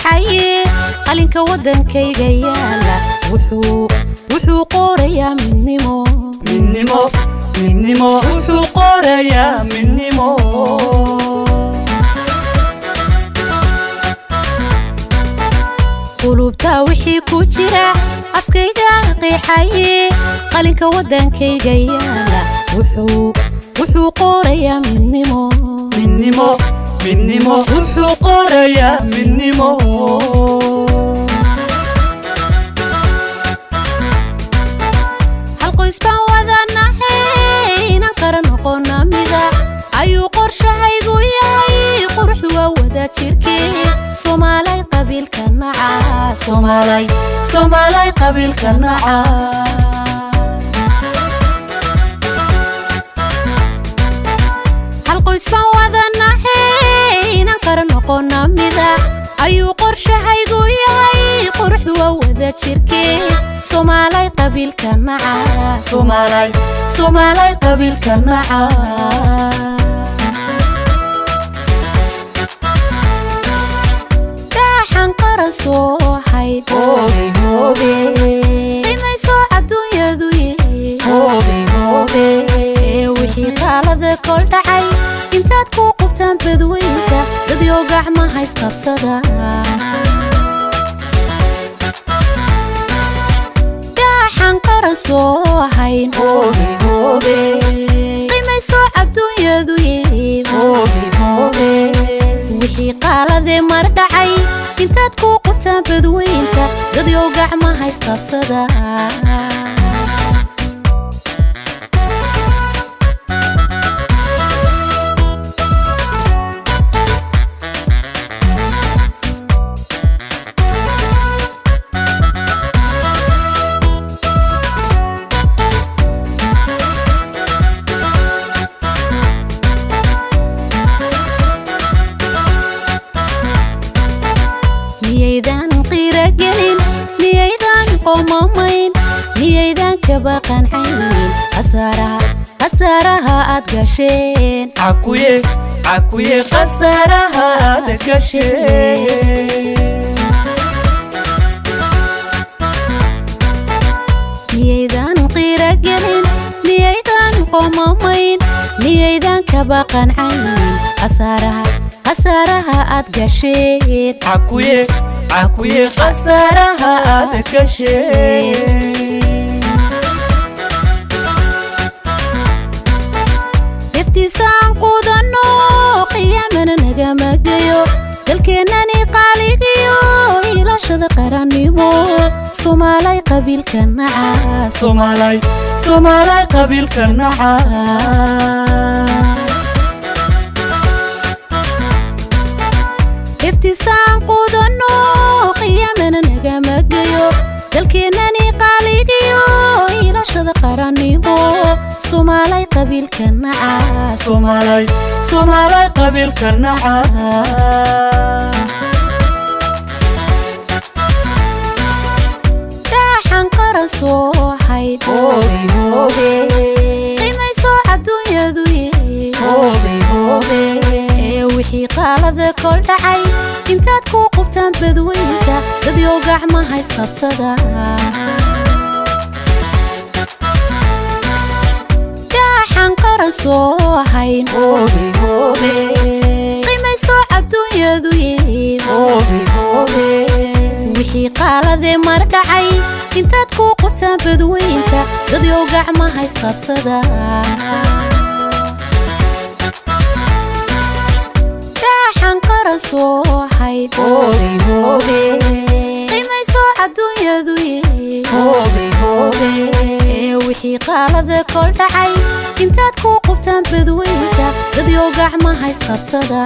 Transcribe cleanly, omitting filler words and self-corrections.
qeexaye qalinka wadankayga yaala wuxuu qorayaa midnimo wuxuu qorayaa midnimo qulubta wixii ku jira afkayga qeexaye qalinka wadankayga yaala wuxuu qorayaa midnimo wuxuu qorayaa midnimo hal qoys baan wadanahay inaan qaran noqona mida ayuu qorshahaygu yahay quruxdu waa wada jirkee Soomaalay qabiilka naca Soomaalay qabiilka naca hal qoys baan wadanahay inaan qaran noqona mida ayuu qorshahaygu yahay quruxdu waa wada jirkee Soomaalay qabiilka naca Soomaalay qabiilka naca soo hayd qiimayso adduunyadu wixii qaalada kol dhacay intaad ku qubtaan badweynta dad yoo gacmaha isqabsada daaxan qaran soo hayn qiimayso adduunyadu wixii qaalade mar dhacay intaad ku qubtaan badweynta dad yoo gacmaha isqabsada miyaydan qira gelin miyaydan qoomamayn miyaydan kaba qancaynin khasaaraha aad gasheen cakuye khasaaraha aad gasheen miyaydan qira gelin miyaydan qoomamayn miyaydan kaba qancaynin khasaaraha aad gasheen cakuye khasaaraha aad gasheen deftiisaan qudano qiyaamana nagama geyo dalkeennani qaaligiyo ilaashada qarannimo Soomaalay qabiilka naca Soomaalay qabiilka naca iftisaan qudano qiyaamana nagama geyo dalkeennani qaaligiyo ilaashada qarannimo Soomaalay qabiilka naca Soomaalay qabiilka naca daaxan qaran soo hayd qiimayso adduunyadu wixii qaalada kol dhacay intaad ku qubtaan badweynta dad yoo gacmaha isqabsada daaxan qaran soo hayn qiimayso adduunyadu wixii qaalade mar dhacay intaad ku qubtaan badweynta dad yoo gacmaha isqabsada soo hayd qiimayso adduunyadu wixii qaalada kol dhacay intaad ku qubtaan badweynta dad yoo gacmaha isqabsada